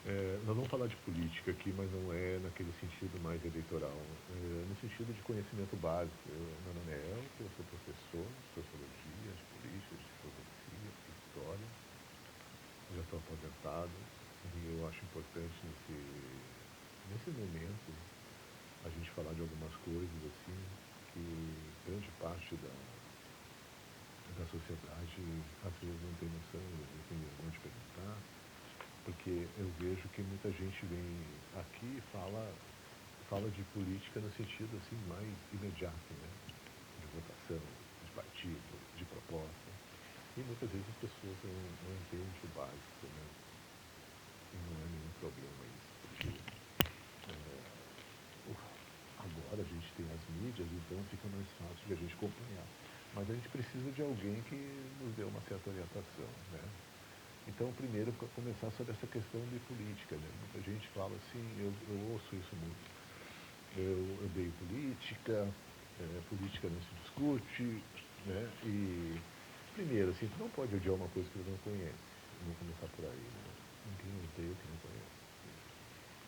Nós vamos falar de política aqui, mas não é naquele sentido mais eleitoral, no sentido de conhecimento básico. Meu nome é Elton, eu sou professor de sociologia, de política, de filosofia, de história, já estou aposentado e eu acho importante nesse momento a gente falar de algumas coisas assim que grande parte da sociedade às vezes não tem noção, às vezes tem vergonha de perguntar, porque eu vejo que muita gente vem aqui e fala de política no sentido assim mais imediato, né? De votação, de partido, de proposta. E muitas vezes as pessoas não entendem o básico, né? E não é nenhum problema isso, porque agora a gente tem as mídias, então fica mais fácil de a gente acompanhar. Mas a gente precisa de alguém que nos dê uma certa orientação, né? Então, primeiro, começar sobre essa questão de política, né? Muita gente fala assim, eu ouço isso muito. Eu odeio política, política não se discute, né? E, primeiro, assim, tu não pode odiar uma coisa que tu não conhece. Vamos começar por aí, né? Ninguém odeia o que não conhece.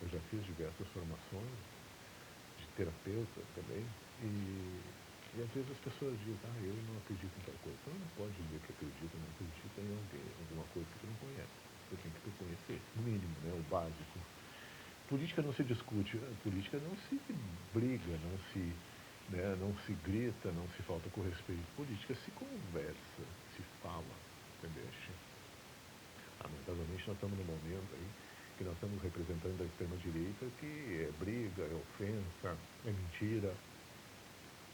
Eu já fiz diversas formações de terapeuta também, e às vezes as pessoas dizem, eu não acredito em tal coisa. Então não pode dizer que acredita, não acredita em alguém, alguma coisa que tu não conhece. Você tem que conhecer, o mínimo, né, o básico. Política não se discute, política não se briga, não se grita, não se falta com respeito. Política se conversa, se fala, entendeu? Lamentavelmente nós estamos num momento aí que nós estamos representando a extrema-direita que é briga, é ofensa, é mentira,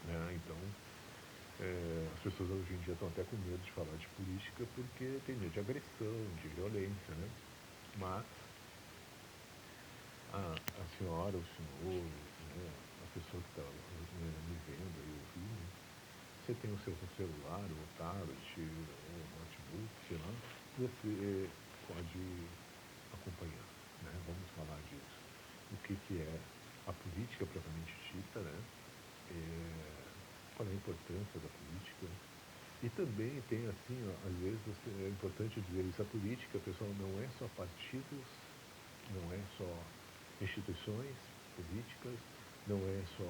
né? Então, as pessoas hoje em dia estão até com medo de falar de política porque tem medo de agressão, de violência, né? Mas a senhora, o senhor, né, a pessoa que está me vendo e ouvindo, você tem o seu celular, ou tablet, ou notebook, sei lá, você pode acompanhar, né? Vamos falar disso. O que é a política propriamente dita, né? Qual é a importância da política? E também tem assim, ó, às vezes é importante dizer isso, a política, pessoal, não é só partidos, não é só instituições políticas, não é só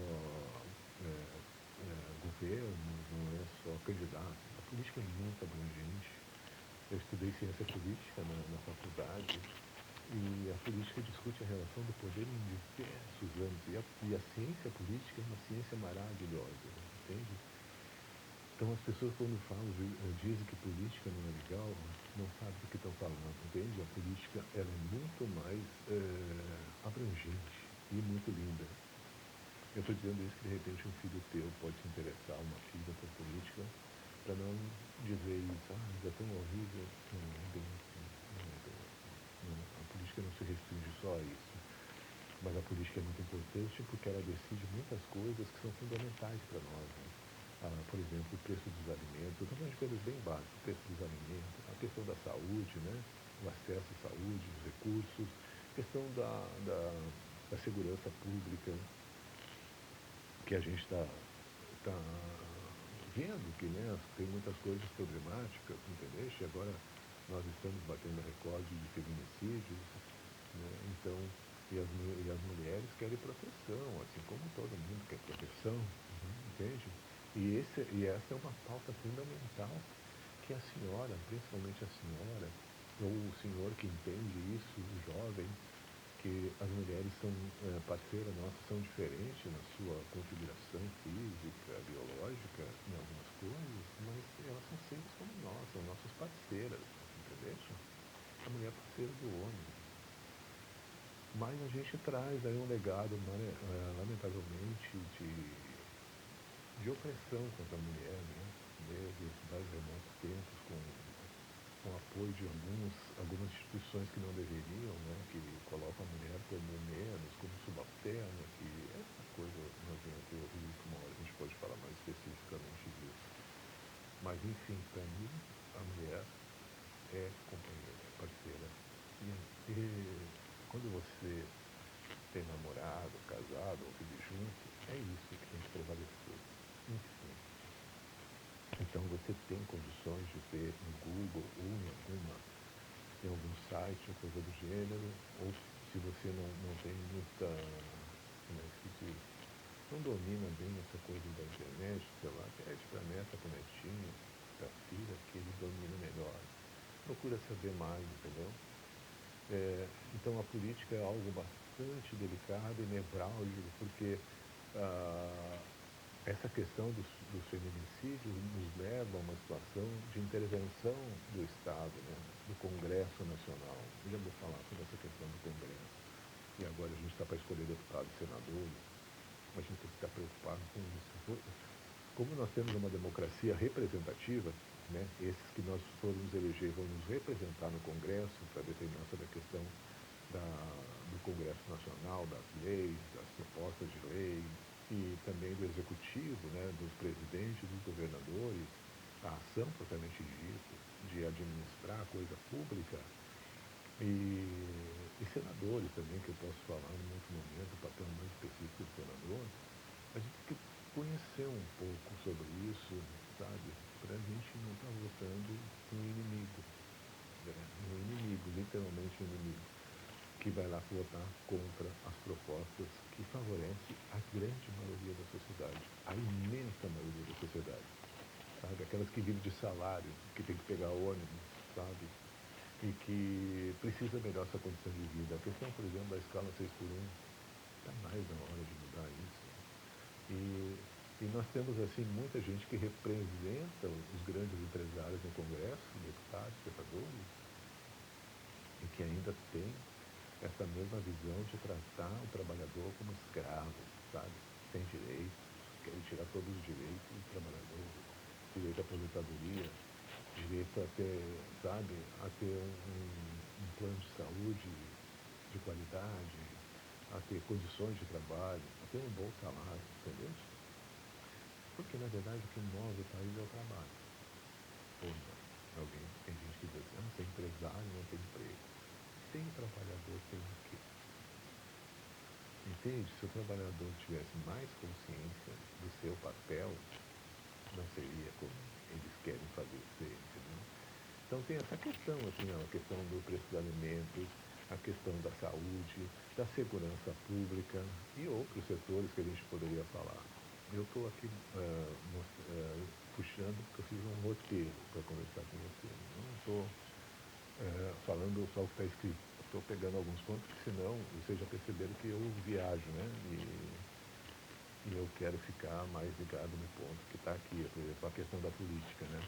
governo, não é só candidato. A política é muito abrangente. Eu estudei ciência política na faculdade e a política discute a relação do poder em diversos âmbitos. E a ciência política é uma ciência maravilhosa, entende? Então as pessoas quando falam, dizem que política não é legal, não sabem do que estão falando, entende? A política ela é muito mais abrangente e muito linda. Eu estou dizendo isso que de repente um filho teu pode se interessar, uma filha por política, para não dizer isso, é tão horrível. Não é bem assim, não é bem assim. Não, a política não se restringe só a isso. Mas a política é muito importante porque ela decide muitas coisas que são fundamentais para nós, né? Por exemplo, o preço dos alimentos, eu estou falando de coisas bem básicas, o preço dos alimentos, a questão da saúde, né? O acesso à saúde, os recursos, a questão da segurança pública, que a gente tá vendo que, né, tem muitas coisas problemáticas, entendeu? E agora nós estamos batendo recorde de feminicídios, né? Então, e as mulheres querem proteção, assim como todo mundo quer proteção, entende? E essa é uma pauta fundamental que a senhora, principalmente a senhora, ou o senhor que entende isso, o jovem, que as mulheres são parceiras nossas, são diferentes na sua configuração física, biológica, em algumas coisas, mas elas são seres como nós, são nossas parceiras, entendeu? A mulher é parceira do homem. Mas a gente traz aí um legado, lamentavelmente, de opressão contra a mulher, né? Desde os mais remotos tempos, com o apoio de algumas instituições que não deveriam, né? Que colocam a mulher como menos, como subalterna, que é uma coisa nojenta e horrível, que uma hora a gente pode falar mais especificamente disso. Mas, enfim, para mim, a mulher é companheira, é parceira. E quando você tem namorado, casado, ou vive junto, é isso que tem que prevalecer. Enfim. Então você tem condições de ver no Google ou em algum site ou coisa do gênero, ou você não tem muita, como é que se diz, não domina bem essa coisa da internet, sei lá, pede para a neta, para o netinho, para a filha, que ele domine melhor. Procura saber mais, entendeu? Então a política é algo bastante delicado e nevrálgico, porque ah, essa questão dos feminicídios nos leva a uma situação de intervenção do Estado, né, do Congresso Nacional. Eu já vou falar sobre essa questão do Congresso. E agora a gente está para escolher deputados e senadores, a gente tem que estar preocupado com isso. Como nós temos uma democracia representativa, né, esses que nós formos eleger vão nos representar no Congresso para determinar sobre a questão do Congresso Nacional, das leis, das propostas de lei e também do Executivo, né, dos presidentes, dos governadores, a ação propriamente dita, de administrar a coisa pública e senadores também, que eu posso falar num outro momento, o papel mais específico do senador. A gente tem que conhecer um pouco sobre isso, sabe? Para a gente não estar votando no inimigo, né? No inimigo, literalmente um inimigo, que vai lá votar contra as propostas que favorecem a grande maioria da sociedade, a imensa maioria da sociedade, sabe? Aquelas que vivem de salário, que tem que pegar ônibus, sabe? E que precisa melhorar essa condição de vida. A questão, por exemplo, da escala 6 por 1, está mais na hora de mudar isso. E nós temos, assim, muita gente que representa os grandes empresários no Congresso, deputados, senadores, e que ainda tem essa mesma visão de tratar o trabalhador como escravo, sabe? Sem direitos, querem tirar todos os direitos do trabalhador, direito à aposentadoria, direito a ter, sabe, a ter um plano de saúde de qualidade, a ter condições de trabalho, a ter um bom salário, entendeu? Porque, na verdade, o que move o país é o trabalho. Ou não. Tem gente que diz assim, ah, sem empresário não tem emprego. Sem trabalhador tem o quê? Entende? Se o trabalhador tivesse mais consciência do seu papel, não seria como eles querem fazer ser, entendeu? Então tem essa questão, assim, ó, a questão do preço dos alimentos, a questão da saúde, da segurança pública e outros setores que a gente poderia falar. Eu estou aqui puxando porque eu fiz um roteiro para conversar com você. Eu não estou falando só o que está escrito. Estou pegando alguns pontos, que senão vocês já perceberam que eu viajo, né? E eu quero ficar mais ligado no ponto que está aqui, por exemplo, a questão da política, né?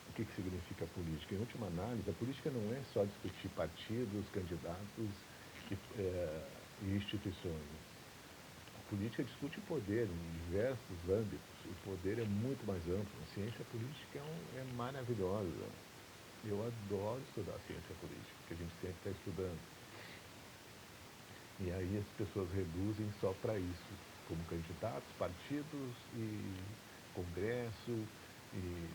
O que significa política? Em última análise, a política não é só discutir partidos, candidatos e instituições. A política discute poder em diversos âmbitos. O poder é muito mais amplo. A ciência política é maravilhosa. Eu adoro estudar a ciência política, porque a gente sempre está estudando. E aí as pessoas reduzem só para isso, como candidatos, partidos e congresso e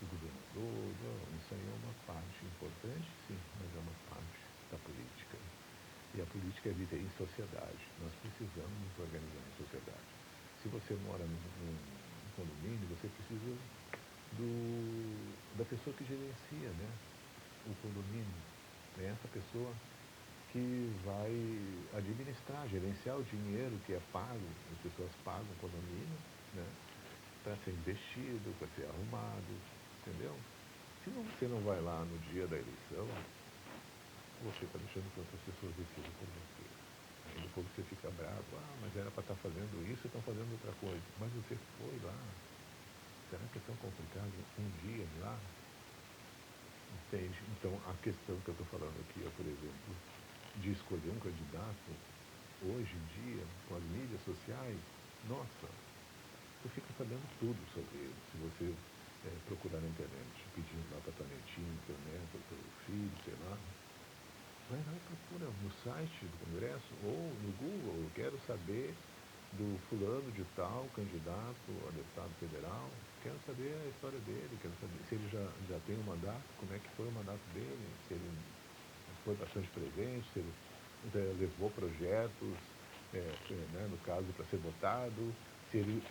governador. Não, isso aí é uma parte importante, sim, mas é uma parte da política. E a política é viver em sociedade. Nós precisamos nos organizar em sociedade. Se você mora num condomínio, você precisa da pessoa que gerencia, né, o condomínio. É essa pessoa que vai administrar, gerenciar o dinheiro que é pago, as pessoas pagam o condomínio, né, para ser investido, para ser arrumado, entendeu? Se não, você não vai lá no dia da eleição, você está deixando que outras pessoas decidam por você. Aí depois você fica bravo, ah, mas era para estar fazendo isso e estão fazendo outra coisa. Mas você foi lá. Será que é tão complicado um dia ir lá? Entende? Então, a questão que eu estou falando aqui é, por exemplo, de escolher um candidato, hoje em dia, com as mídias sociais, nossa, você fica sabendo tudo sobre ele. Se você procurar na internet, pedindo lá para tua netinha, teu neto, teu filho, sei lá, vai lá e procura no site do Congresso ou no Google. Eu quero saber do fulano de tal, candidato a deputado federal. Quero saber a história dele, quero saber se ele já tem um mandato, como é que foi o mandato dele, se ele foi bastante presente, se ele levou projetos, né, no caso, para ser votado, se ele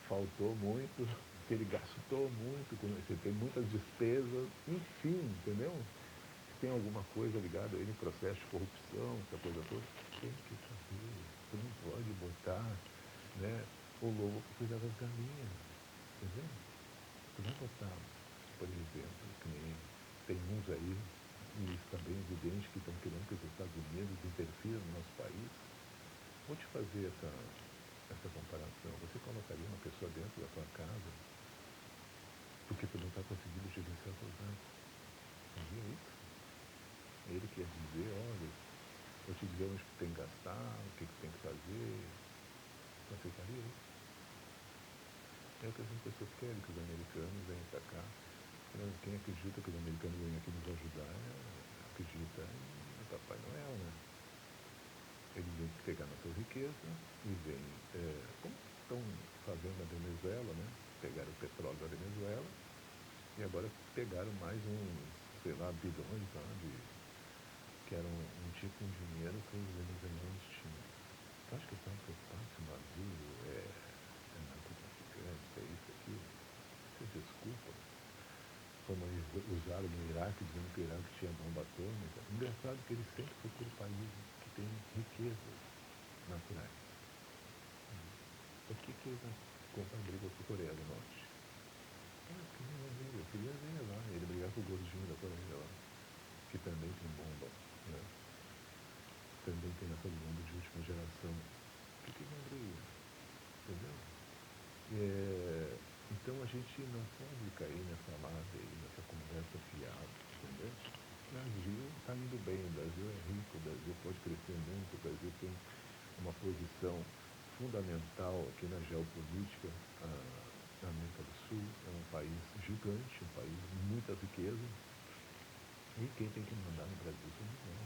faltou muito, se ele gastou muito, se ele tem muitas despesas, enfim, entendeu? tem alguma coisa ligada aí no processo de corrupção, essa coisa toda, tem que saber. Tu não pode botar, né, o lobo para cuidar das galinhas, entendeu? Tu vai botar, por exemplo, que nem tem uns aí, e está bem evidente, que estão querendo que os Estados Unidos interfiram no nosso país. Vou te fazer essa comparação. Você colocaria uma pessoa dentro da tua casa porque tu não está conseguindo gerenciar seus gastos. Sabia isso? Ele quer dizer, olha, vou te dizer onde tu tem que gastar, o que tu tem que fazer. Tu aceitaria isso? É o que as pessoas querem, que os americanos venham para cá. Quem acredita que os americanos vêm aqui nos ajudar, acredita em Papai Noel, né? Eles vêm pegar nossa riqueza e vêm, como estão fazendo na Venezuela, né? Pegaram o petróleo da Venezuela e agora pegaram mais uns, sei lá, bilhões lá que era um tipo de dinheiro que os venezuelanos tinham. Eu acho que estão preocupados se o navio é narcotraficante, é isso, aquilo. Você desculpa. Como eles usaram no Iraque, dizendo que o Iraque tinha bomba atômica. Engraçado que eles sempre procuram países que têm riquezas naturais. Por que eles não compram briga com a Coreia do Norte? Eu queria ver lá, ele brigar com o gordinho da Coreia lá, que também tem bomba, né? Também tem essa bomba de última geração. Por que não briga? Entendeu? Então a gente não pode cair nessa lábia aí, nessa conversa fiada, entendeu? O Brasil está indo bem, o Brasil é rico, o Brasil pode crescer muito, o Brasil tem uma posição fundamental aqui na geopolítica. A América do Sul é um país gigante, um país de muita riqueza, e quem tem que mandar no Brasil somos nós,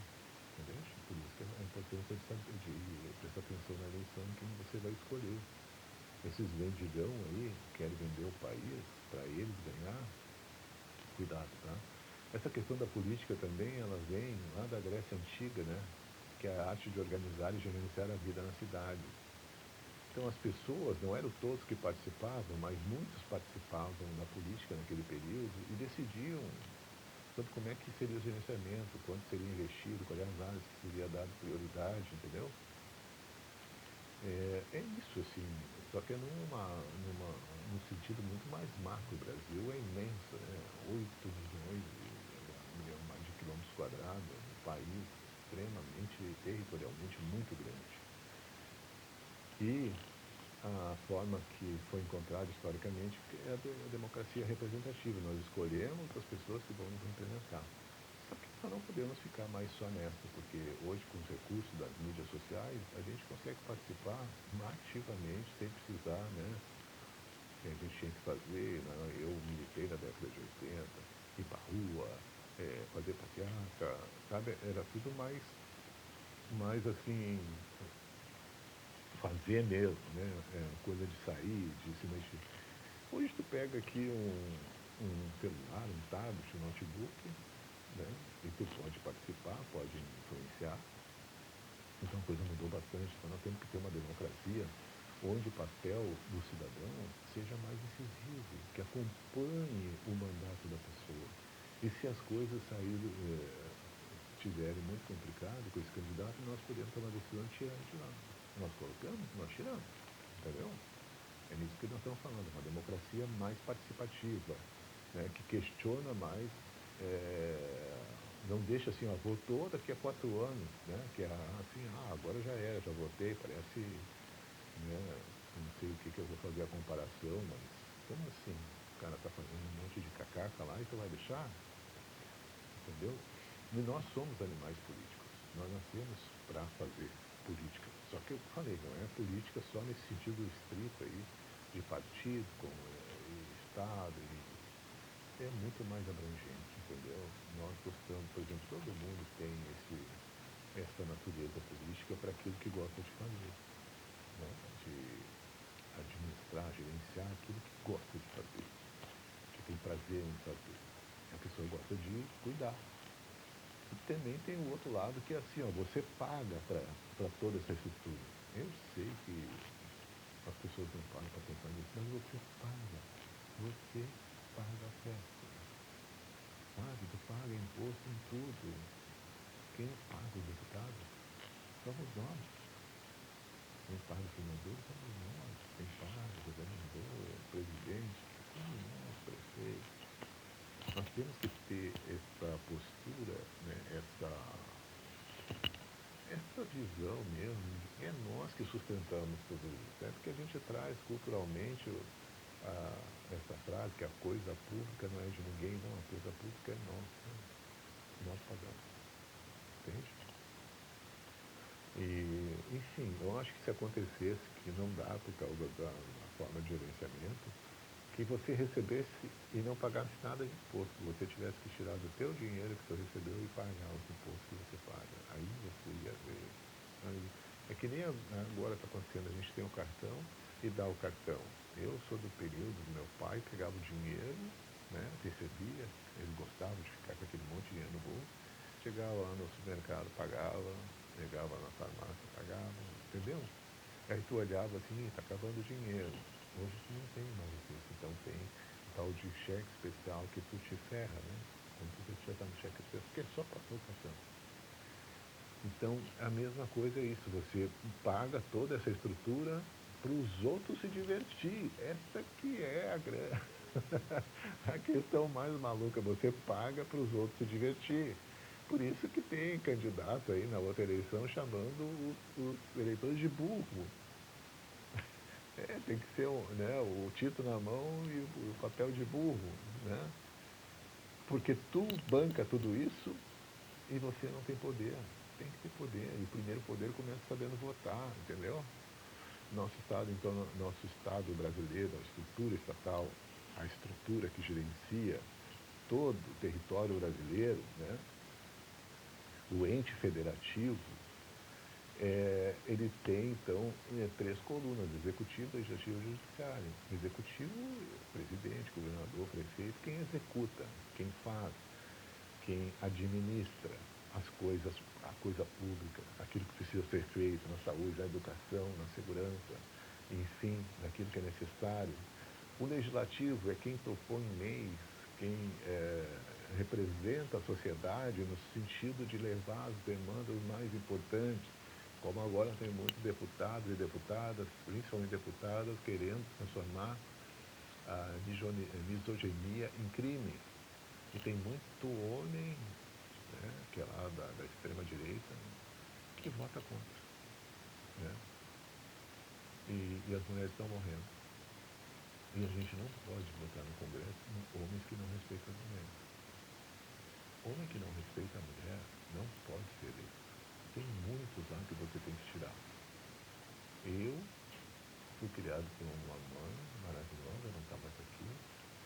entendeu? Por isso que é a importância de prestar atenção na eleição em quem você vai escolher. Esses vendidão aí querem vender o país para eles ganhar, cuidado, tá? Essa questão da política também, ela vem lá da Grécia Antiga, né? Que é a arte de organizar e gerenciar a vida na cidade. Então as pessoas, não eram todos que participavam, mas muitos participavam da política naquele período e decidiam sobre como é que seria o gerenciamento, quanto seria investido, quais as áreas que seria dado prioridade, entendeu? É isso, assim, só que é num sentido muito mais macro. O Brasil é imenso, né? 8 milhões, um milhão mais de quilômetros quadrados, um país extremamente, territorialmente muito grande. E a forma que foi encontrada historicamente é a democracia representativa. Nós escolhemos as pessoas que vão nos representar. Só que nós não podemos ficar mais só nessa, porque hoje, com os recursos das mídias sociais, a gente consegue participar ativamente, sem precisar, né? Que a gente tinha que fazer, né? Eu militei na década de 80, ir para a rua, fazer passeata, sabe? Era tudo mais assim, fazer mesmo, né? Coisa de sair, de se mexer. Hoje tu pega aqui um celular, um tablet, um notebook, né? E tu pode participar, pode influenciar. Então a coisa mudou bastante. Então nós temos que ter uma democracia onde o papel do cidadão seja mais incisivo, que acompanhe o mandato da pessoa. E se as coisas estiverem muito complicadas com esse candidato, nós podemos tomar a decisão de tirar ele de lá. Nós colocamos, nós tiramos. Entendeu? É nisso que nós estamos falando, uma democracia mais participativa, né, que questiona mais, não deixa assim, ó, votou daqui a 4 anos, né, que é assim, agora já era, já votei, parece, né, não sei o que eu vou fazer a comparação, mas como assim? O cara está fazendo um monte de cacaca lá e tu vai deixar? Entendeu? E nós somos animais políticos, nós nascemos para fazer política. Só que eu falei, não é política só nesse sentido estrito aí, de partido, com Estado, é muito mais abrangente, entendeu? Nós gostamos, por exemplo, todo mundo tem essa natureza política para aquilo que gosta de fazer, né? De administrar, gerenciar aquilo que gosta de fazer, que tem prazer em fazer. A pessoa gosta de cuidar. E também tem o outro lado que é assim, ó, você paga para toda essa estrutura. Eu sei que as pessoas não pagam para pensar nisso, mas você paga a festa. sabe? Tu paga imposto em tudo. Quem paga o deputado somos nós. Quem paga o senador somos nós. Quem paga o governador, o presidente, somos nós, prefeito. Nós temos que ter essa postura, né, essa visão mesmo, de que é nós que sustentamos tudo isso. É porque a gente traz culturalmente essa frase que a coisa pública não é de ninguém, não, a coisa pública é nossa. Nós pagamos, entende? E, enfim, eu acho que se acontecesse, que não dá por causa da forma de gerenciamento, que você recebesse e não pagasse nada de imposto, você tivesse que tirar do teu dinheiro que você recebeu e pagar os impostos que você paga. Aí você ia ver. Aí, é que nem agora está acontecendo, a gente tem um cartão e dá o cartão. Eu sou do período do meu pai, pegava o dinheiro, né, recebia, ele gostava de ficar com aquele monte de dinheiro no bolso, chegava lá no supermercado, pagava, chegava na farmácia, pagava, entendeu? Aí tu olhava assim, está acabando o dinheiro. Hoje tu não tem mais isso. Então tem o tal de cheque especial que tu te ferra, né? Quando tu já está no cheque especial, porque só passou o cartão. Então, a mesma coisa é isso. Você paga toda essa estrutura para os outros se divertir. Essa que é a questão mais maluca. Você paga para os outros se divertir. Por isso que tem candidato aí na outra eleição chamando os eleitores de burro. Tem que ser né, o título na mão e o papel de burro, né? Porque tu banca tudo isso e você não tem poder. Tem que ter poder. E o primeiro poder começa sabendo votar, entendeu? Nosso Estado, então, nosso Estado brasileiro, a estrutura estatal, a estrutura que gerencia todo o território brasileiro, né? O ente federativo, ele tem, então, três colunas: executivo, legislativo e judiciário. Executivo, presidente, governador, prefeito, quem executa, quem faz, quem administra as coisas, a coisa pública, aquilo que precisa ser feito na saúde, na educação, na segurança, enfim, naquilo que é necessário. O legislativo é quem propõe leis, quem representa a sociedade no sentido de levar as demandas mais importantes, como agora tem muitos deputados e deputadas, principalmente deputadas, querendo transformar a misoginia em crime. E tem muito homem, né, que é lá da extrema-direita, que vota contra. Né? E as mulheres estão morrendo. E a gente não pode votar no Congresso homens que não respeitam as mulheres. Homem que não respeita a mulher não pode ser eleito. Tem muitos lá que você tem que tirar. Eu fui criado por uma mãe maravilhosa, não está mais aqui,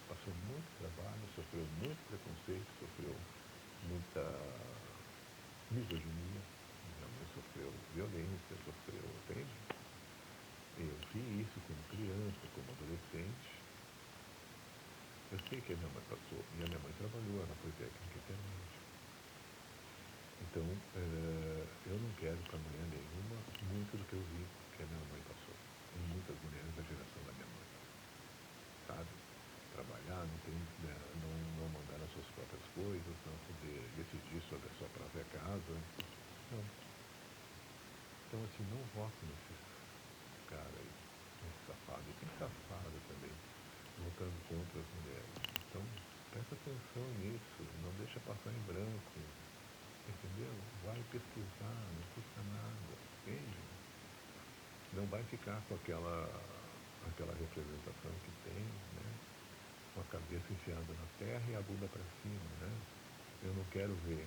passou muito trabalho, sofreu muito preconceito, sofreu muita misoginia, minha mãe sofreu violência, sofreu, entende? Eu vi isso como criança, como adolescente. Eu sei que a minha mãe passou, e a minha mãe trabalhou, ela foi técnica de enfermagem. Então, eu não quero para mulher nenhuma muito do que eu vi que a minha mãe passou. E muitas mulheres da geração da minha mãe, sabe? Trabalhar, não, tem, né, não mandar as suas próprias coisas, não poder decidir sobre a sua própria casa. Não. Então, assim, não voto nesses caras aí, nesse safado. E tem safado também, votando contra as mulheres. Então, presta atenção nisso, não deixa passar em branco. Entendeu? Vai pesquisar, não custa nada, entende? Não vai ficar com aquela representação que tem, né? Com a cabeça enfiada na terra e a bunda para cima, né? Eu não quero ver.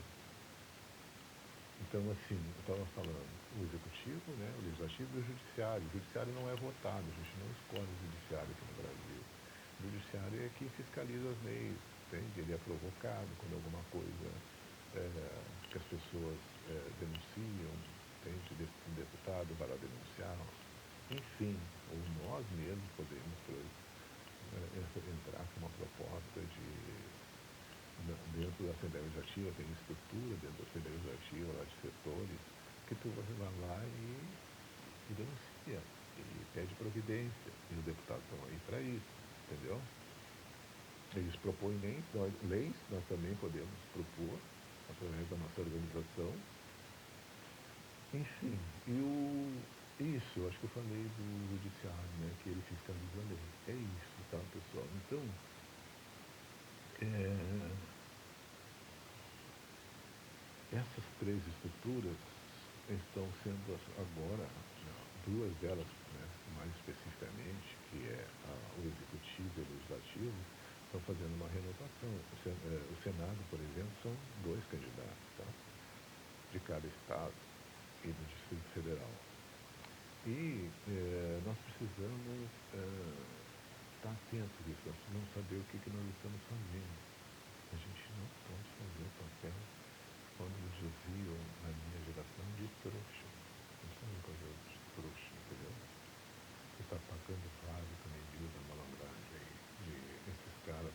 Então, assim, eu estava falando, o executivo, né? O legislativo e o judiciário. O judiciário não é votado, a gente não escolhe o judiciário aqui no Brasil. O judiciário é quem fiscaliza as leis, entende? Ele é provocado quando alguma coisa que as pessoas denunciam, entende? Um deputado vai lá denunciar, enfim, ou nós mesmos podemos entrar com uma proposta dentro da Assembleia Legislativa, tem estrutura dentro da Assembleia Legislativa, lá de setores, que tu vai lá e denuncia, e pede providência, e os deputados estão aí para isso, entendeu? Eles propõem leis, nós também podemos propor, através da nossa organização. Enfim, isso, eu acho que eu falei do judiciário, né, que ele fiscaliza a lei. É isso, tá, pessoal? Então, é, essas três estruturas estão sendo agora, duas delas, né, mais especificamente, que é o executivo e o legislativo, estão fazendo uma renovação. O Senado, por exemplo, são dois candidatos, tá? De cada estado e do Distrito Federal. E nós precisamos estar atentos a isso, nós precisamos saber o que nós estamos fazendo. A gente não pode fazer o papel, quando nos diziam na minha geração, de trouxa. Não precisamos fazer de trouxa, entendeu? Você está pagando vale, também viu da malandragem aí, esses caras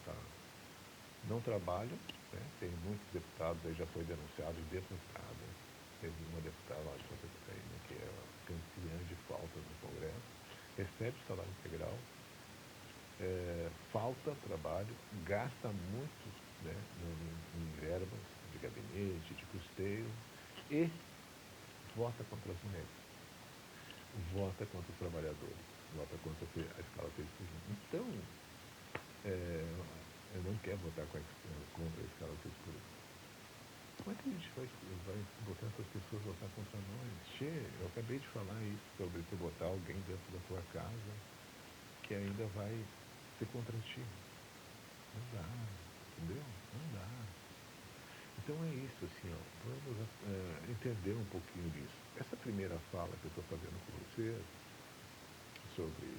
não trabalham, né? Tem muitos deputados aí, já foi denunciado e deputada. Teve uma deputada lá de Santa Catarina que é campeã de faltas no Congresso, recebe salário integral, falta trabalho, gasta muito, né, em verbas de gabinete, de custeio, e vota contra as mulheres, vota contra os trabalhadores, vota contra a escala 6%. Então, eu não quero votar contra a escala 6%. Como é que a gente vai botar essas pessoas a votar contra nós? Che, eu acabei de falar isso sobre tu botar alguém dentro da tua casa que ainda vai ser contra ti. Não dá, entendeu? Não dá. Então é isso, assim, ó, vamos entender um pouquinho disso. Essa primeira fala que eu estou fazendo com você sobre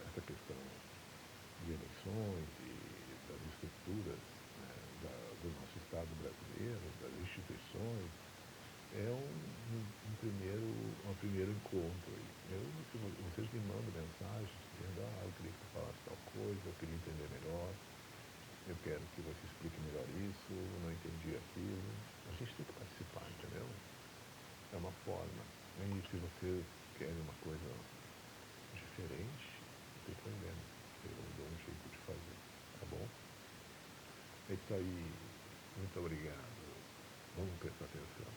essa questão de eleições e das estruturas, né, do nosso Estado brasileiro, das instituições, é um primeiro encontro aí. Se vocês me mandam mensagens dizendo, eu queria que tu falasse tal coisa, eu queria entender melhor, eu quero que você explique melhor isso, eu não entendi aquilo. A gente tem que participar, entendeu? É uma forma. E se vocês querem uma coisa diferente, não tem problema. Eu dou um jeito de fazer, tá bom? É isso aí. Muito obrigado. Vamos prestar atenção.